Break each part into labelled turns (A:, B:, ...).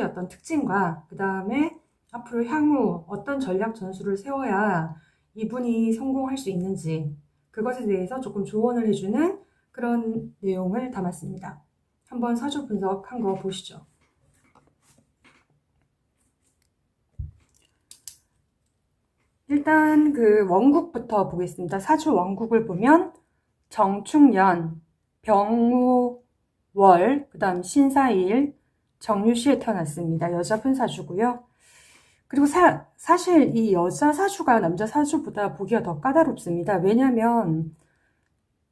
A: 사주의 어떤 특징과 그 다음에 앞으로 향후 어떤 전략 전술을 세워야 이분이 성공할 수 있는지 그것에 대해서 조금 조언을 해주는 그런 내용을 담았습니다. 한번 사주 분석한 거 보시죠. 일단 그 원국부터 보겠습니다. 사주 원국을 보면 정축년, 병우월, 그 다음 신사일, 정유시에 태어났습니다. 여자분 사주고요. 그리고 사실 이 여자 사주가 남자 사주보다 보기가 더 까다롭습니다. 왜냐하면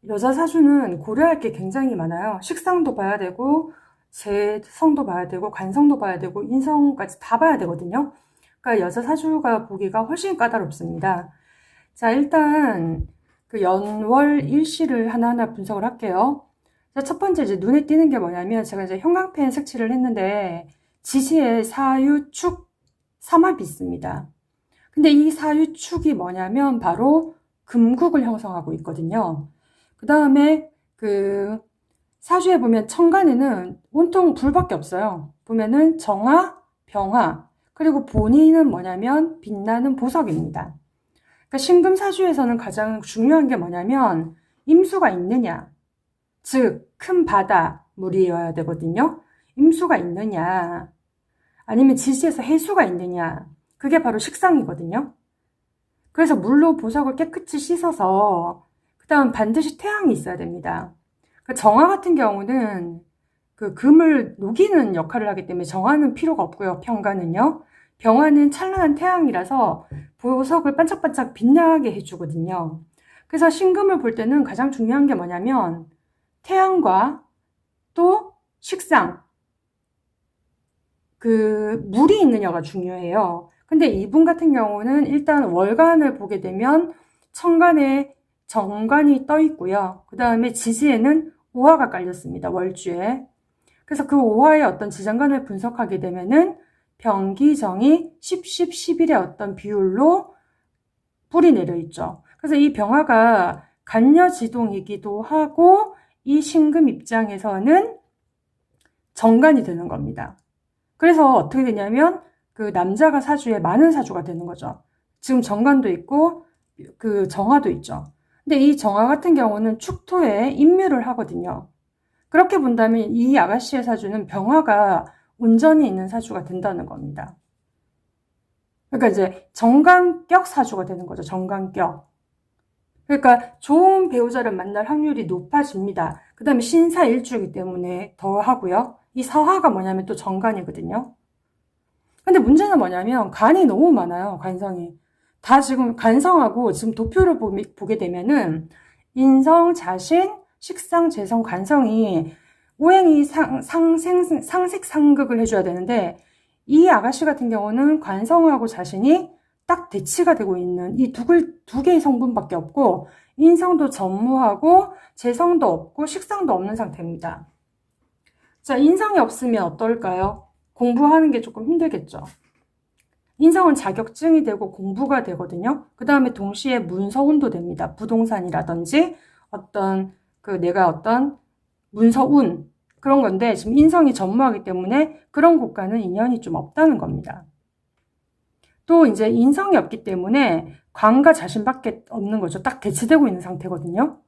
A: 여자 사주는 고려할 게 굉장히 많아요. 식상도 봐야 되고 재성도 봐야 되고 관성도 봐야 되고 인성까지 다 봐야 되거든요. 그러니까 여자 사주가 보기가 훨씬 까다롭습니다. 자, 일단 그 연월 일시를 하나하나 분석을 할게요. 자, 첫 번째 이제 눈에 띄는 게 뭐냐면 제가 이제 형광펜 색칠을 했는데 지지에 사유축 삼합이 있습니다. 근데 이 사유축이 뭐냐면 바로 금국을 형성하고 있거든요. 그 다음에 그 사주에 보면 천간에는 온통 불밖에 없어요. 보면은 정화, 병화, 그리고 본인은 뭐냐면 빛나는 보석입니다. 그러니까 신금사주에서는 가장 중요한 게 뭐냐면 임수가 있느냐, 즉 큰 바다, 물이어야 되거든요. 임수가 있느냐, 아니면 지지에서 해수가 있느냐, 그게 바로 식상이거든요. 그래서 물로 보석을 깨끗이 씻어서 그 다음 반드시 태양이 있어야 됩니다. 그 정화 같은 경우는 그 금을 녹이는 역할을 하기 때문에 정화는 필요가 없고요. 병화는요. 병화는 찬란한 태양이라서 보석을 반짝반짝 빛나게 해주거든요. 그래서 신금을 볼 때는 가장 중요한 게 뭐냐면 태양과 또 식상, 그 물이 있느냐가 중요해요. 근데 이분 같은 경우는 일단 월간을 보게 되면 천간에 정관이 떠 있고요. 그 다음에 지지에는 오화가 깔렸습니다. 월주에. 그래서 그 오화의 어떤 지장간을 분석하게 되면은 병기정이 10, 10, 11의 어떤 비율로 뿔이 내려있죠. 그래서 이 병화가 간여지동이기도 하고 이 신금 입장에서는 정관이 되는 겁니다. 그래서 어떻게 되냐면 그 남자가 사주에 많은 사주가 되는 거죠. 지금 정관도 있고 그 정화도 있죠. 근데 이 정화 같은 경우는 축토에 인묘를 하거든요. 그렇게 본다면 이 아가씨의 사주는 병화가 온전히 있는 사주가 된다는 겁니다. 그러니까 이제 정관격 사주가 되는 거죠. 정관격. 그러니까 좋은 배우자를 만날 확률이 높아집니다. 그 다음에 신사일주이기 때문에 더 하고요. 이 사화가 뭐냐면 또 정관이거든요. 근데 문제는 뭐냐면 간이 너무 많아요. 관성이. 다 지금 간성하고 지금 도표를 보게 되면은 인성, 자신, 식상, 재성, 관성이 오행이 상색상극을 해줘야 되는데 이 아가씨 같은 경우는 관성하고 자신이 딱 대치가 되고 있는 이 두 개의 성분밖에 없고 인성도 전무하고 재성도 없고 식상도 없는 상태입니다. 자, 인성이 없으면 어떨까요? 공부하는 게 조금 힘들겠죠. 인성은 자격증이 되고 공부가 되거든요. 그 다음에 동시에 문서운도 됩니다. 부동산이라든지 어떤 내가 어떤 문서운 그런 건데 지금 인성이 전무하기 때문에 그런 곳과는 인연이 좀 없다는 겁니다. 또 이제 인성이 없기 때문에 관과 자신밖에 없는 거죠. 딱 대치되고 있는 상태거든요.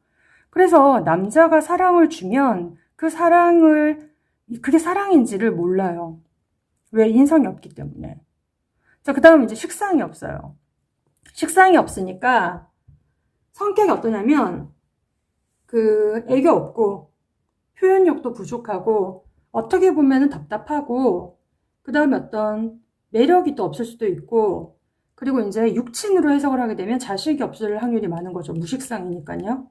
A: 그래서 남자가 사랑을 주면 그게 사랑인지를 몰라요. 왜? 인성이 없기 때문에. 자, 그 다음 이제 식상이 없어요. 식상이 없으니까 성격이 어떠냐면 애교 없고 표현력도 부족하고 어떻게 보면은 답답하고 그 다음에 어떤 매력이 또 없을 수도 있고 그리고 이제 육친으로 해석을 하게 되면 자식이 없을 확률이 많은 거죠. 무식상이니까요.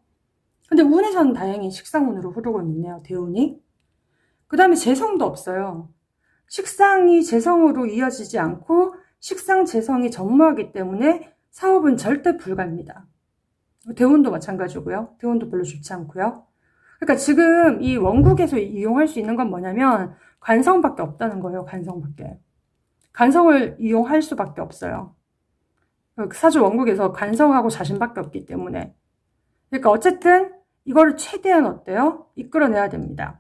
A: 근데 운에서는 다행히 식상운으로 흐르고 있네요. 대운이. 그 다음에 재성도 없어요. 식상이 재성으로 이어지지 않고 식상 재성이 전무하기 때문에 사업은 절대 불가입니다. 대운도 마찬가지고요. 대운도 별로 좋지 않고요. 그러니까 지금 이 원국에서 이용할 수 있는 건 뭐냐면 관성밖에 없다는 거예요. 관성밖에. 관성을 이용할 수밖에 없어요. 사주 원국에서 관성하고 자신밖에 없기 때문에. 그러니까 어쨌든 이거를 최대한 어때요? 이끌어내야 됩니다.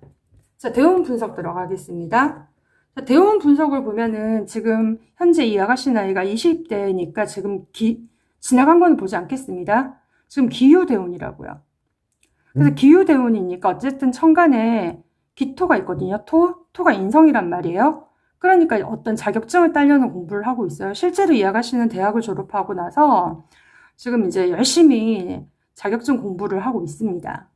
A: 자, 대운 분석 들어가겠습니다. 대운 분석을 보면은 지금 현재 이 아가씨 나이가 20대니까 지금 지나간 건 보지 않겠습니다. 지금 기유대운이라고요. 그래서 기유대운이니까 어쨌든 천간에 기토가 있거든요. 토가 인성이란 말이에요. 그러니까 어떤 자격증을 따려는 공부를 하고 있어요. 실제로 이 아가씨는 대학을 졸업하고 나서 지금 이제 열심히 자격증 공부를 하고 있습니다.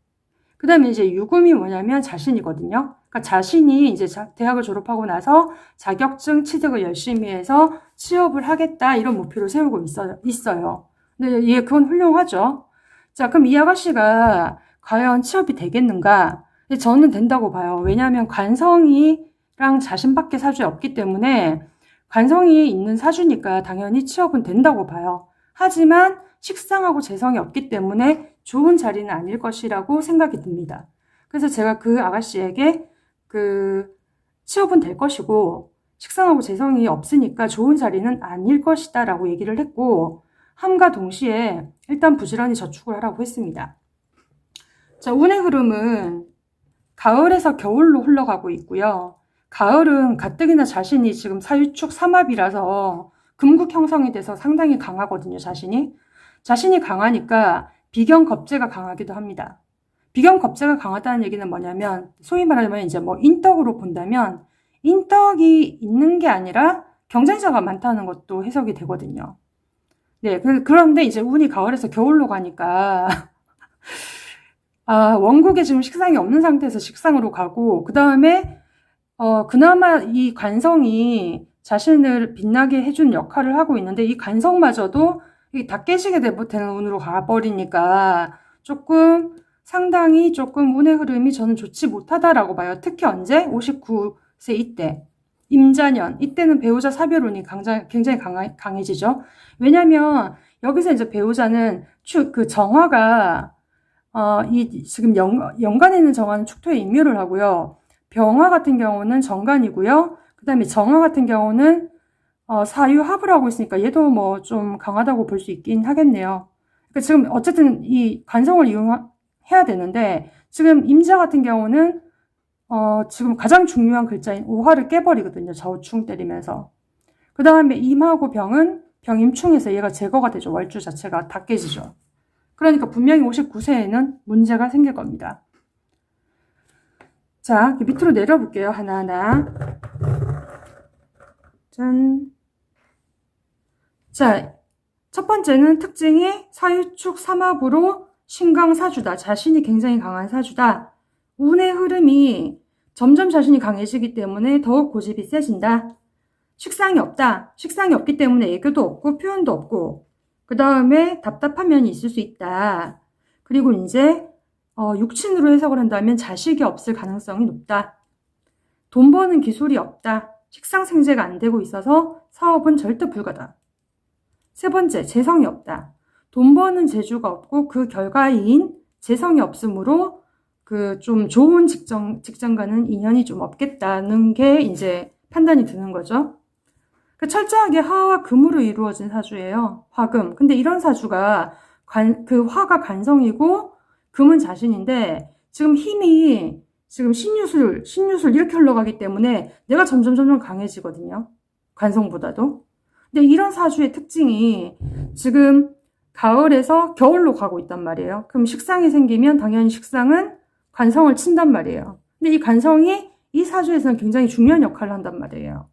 A: 그 다음에 이제 유금이 뭐냐면 자신이거든요. 그러니까 자신이 이제 대학을 졸업하고 나서 자격증 취득을 열심히 해서 취업을 하겠다 이런 목표를 세우고 있어요. 근데 예, 그건 훌륭하죠. 자, 그럼 이 아가씨가 과연 취업이 되겠는가? 저는 된다고 봐요. 왜냐하면 관성이랑 자신밖에 사주에 없기 때문에 관성이 있는 사주니까 당연히 취업은 된다고 봐요. 하지만 식상하고 재성이 없기 때문에 좋은 자리는 아닐 것이라고 생각이 듭니다. 그래서 제가 그 아가씨에게 취업은 될 것이고 식상하고 재성이 없으니까 좋은 자리는 아닐 것이다 라고 얘기를 했고, 함과 동시에 일단 부지런히 저축을 하라고 했습니다. 자, 운의 흐름은 가을에서 겨울로 흘러가고 있고요. 가을은 가뜩이나 자신이 지금 사유축 삼합이라서 금국 형성이 돼서 상당히 강하거든요, 자신이 강하니까 비견겁재가 강하기도 합니다. 비견겁재가 강하다는 얘기는 뭐냐면, 소위 말하면 이제 뭐 인덕으로 본다면, 인덕이 있는 게 아니라 경쟁자가 많다는 것도 해석이 되거든요. 네, 그런데 이제 운이 가을에서 겨울로 가니까, 원국에 지금 식상이 없는 상태에서 식상으로 가고, 그 다음에, 그나마 이 관성이 자신을 빛나게 해준 역할을 하고 있는데, 이 관성마저도 다 깨지게 되는 운으로 가버리니까 상당히 조금 운의 흐름이 저는 좋지 못하다라고 봐요. 특히 언제? 59세 이때. 임자년. 이때는 배우자 사별운이 굉장히 강해지죠. 왜냐면 여기서 이제 배우자는 그 정화가, 지금 연간에 있는 정화는 축토에 임묘를 하고요. 병화 같은 경우는 정간이고요. 그 다음에 정화 같은 경우는 사유합을 하고 있으니까 얘도 뭐 좀 강하다고 볼 수 있긴 하겠네요. 그러니까 지금 어쨌든 이 관성을 이용해야 되는데, 지금 임자 같은 경우는 지금 가장 중요한 글자인 오화를 깨버리거든요. 좌우충 때리면서. 그 다음에 임하고 병은 병임충에서 얘가 제거가 되죠. 월주 자체가 다 깨지죠. 그러니까 분명히 59세에는 문제가 생길 겁니다. 자, 밑으로 내려볼게요. 하나하나. 짠. 자, 첫 번째는 특징이 사유축 삼합으로 신강사주다. 자신이 굉장히 강한 사주다. 운의 흐름이 점점 자신이 강해지기 때문에 더욱 고집이 세진다. 식상이 없다. 식상이 없기 때문에 애교도 없고 표현도 없고, 그 다음에 답답한 면이 있을 수 있다. 그리고 이제 육친으로 해석을 한다면 자식이 없을 가능성이 높다. 돈 버는 기술이 없다. 식상생재가 안 되고 있어서 사업은 절대 불가다. 세 번째, 재성이 없다. 돈 버는 재주가 없고 그 결과인 재성이 없으므로 좀 좋은 직장과는 인연이 좀 없겠다는 게 이제 판단이 드는 거죠. 철저하게 화와 금으로 이루어진 사주예요. 화금. 근데 이런 사주가 화가 간성이고 금은 자신인데, 지금 힘이 지금 신유술 이렇게 흘러가기 때문에 내가 점점 강해지거든요. 관성보다도. 근데 이런 사주의 특징이 지금 가을에서 겨울로 가고 있단 말이에요. 그럼 식상이 생기면 당연히 식상은 관성을 친단 말이에요. 근데 이 관성이 이 사주에서는 굉장히 중요한 역할을 한단 말이에요.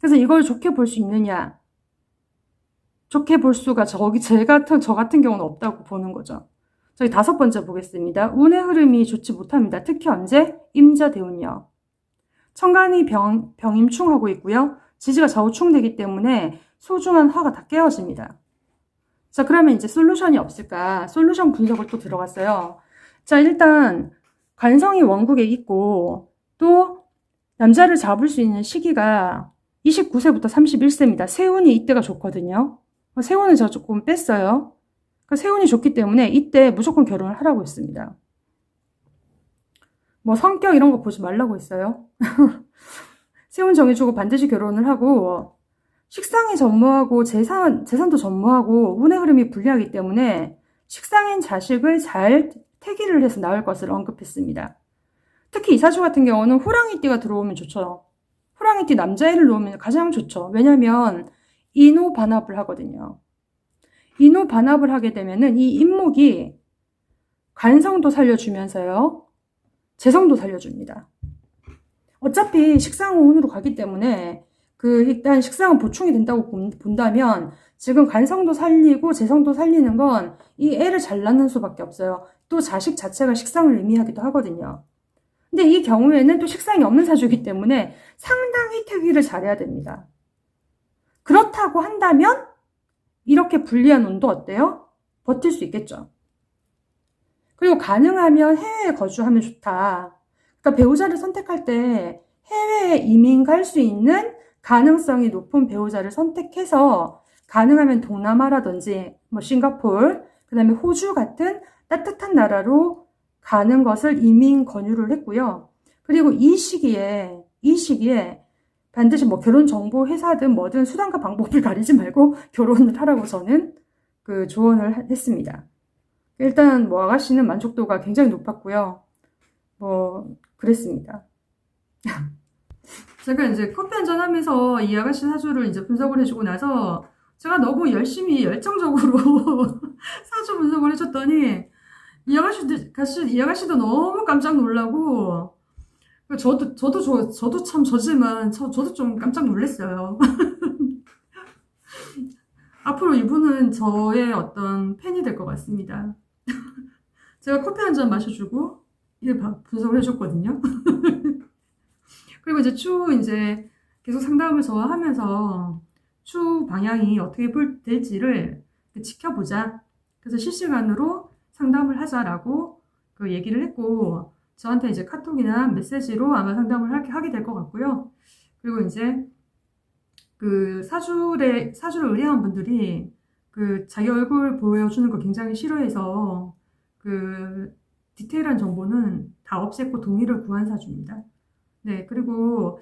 A: 그래서 이걸 좋게 볼 수 있느냐? 좋게 볼 수가 저 같은 경우는 없다고 보는 거죠. 저희 5번째 보겠습니다. 운의 흐름이 좋지 못합니다. 특히 언제? 임자 대운이요. 천간이 병임충하고 있고요. 지지가 좌우충되기 때문에 소중한 화가 다 깨어집니다. 자, 그러면 이제 솔루션이 없을까? 솔루션 분석을 또 들어갔어요. 자, 일단 관성이 원국에 있고 또 남자를 잡을 수 있는 시기가 29세부터 31세입니다. 세운이 이때가 좋거든요. 세운은 제가 조금 뺐어요. 세운이 좋기 때문에 이때 무조건 결혼을 하라고 했습니다. 뭐 성격 이런 거 보지 말라고 했어요. 세운 정해주고 반드시 결혼을 하고, 식상이 전무하고 재산도 전무하고 운의 흐름이 불리하기 때문에 식상인 자식을 잘 태기를 해서 낳을 것을 언급했습니다. 특히 이 사주 같은 경우는 호랑이띠가 들어오면 좋죠. 호랑이띠 남자애를 놓으면 가장 좋죠. 왜냐면 인호 반합을 하거든요. 인호 반합을 하게 되면은 이 인목이 관성도 살려주면서요, 재성도 살려줍니다. 어차피 식상은 운으로 가기 때문에 일단 식상은 보충이 된다고 본다면 지금 관성도 살리고 재성도 살리는 건 이 애를 잘 낳는 수밖에 없어요. 또 자식 자체가 식상을 의미하기도 하거든요. 근데 이 경우에는 또 식상이 없는 사주이기 때문에 상당히 퇴기를 잘해야 됩니다. 그렇다고 한다면 이렇게 불리한 운도 어때요? 버틸 수 있겠죠. 그리고 가능하면 해외에 거주하면 좋다. 그러니까 배우자를 선택할 때 해외에 이민 갈 수 있는 가능성이 높은 배우자를 선택해서 가능하면 동남아라든지 뭐 싱가포르, 그 다음에 호주 같은 따뜻한 나라로 가는 것을 이민 권유를 했고요. 그리고 이 시기에 반드시 뭐 결혼 정보 회사든 뭐든 수단과 방법을 가리지 말고 결혼을 하라고 저는 조언을 했습니다. 일단 뭐 아가씨는 만족도가 굉장히 높았고요. 뭐 그랬습니다. 제가 이제 커피 한잔 하면서 이 아가씨 사주를 이제 분석을 해주고 나서 제가 너무 열심히 열정적으로 사주 분석을 해줬더니 이 아가씨도 너무 깜짝 놀라고, 저도 참 저지만 저도 좀 깜짝 놀랐어요. 앞으로 이분은 저의 어떤 팬이 될 것 같습니다. 제가 커피 한 잔 마셔주고 이게 분석을 해줬거든요. 그리고 이제 이제 계속 상담을 저와 하면서 추후 방향이 어떻게 될지를 지켜보자. 그래서 실시간으로 상담을 하자라고 얘기를 했고, 저한테 이제 카톡이나 메시지로 아마 상담을 하게 될 것 같고요. 그리고 이제 사주를 의뢰한 분들이 자기 얼굴 보여주는 거 굉장히 싫어해서 디테일한 정보는 다 없앴고 동의를 구한 사주입니다. 네, 그리고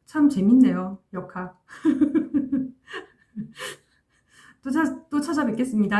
A: 참 재밌네요, 역학. 또 찾아뵙겠습니다.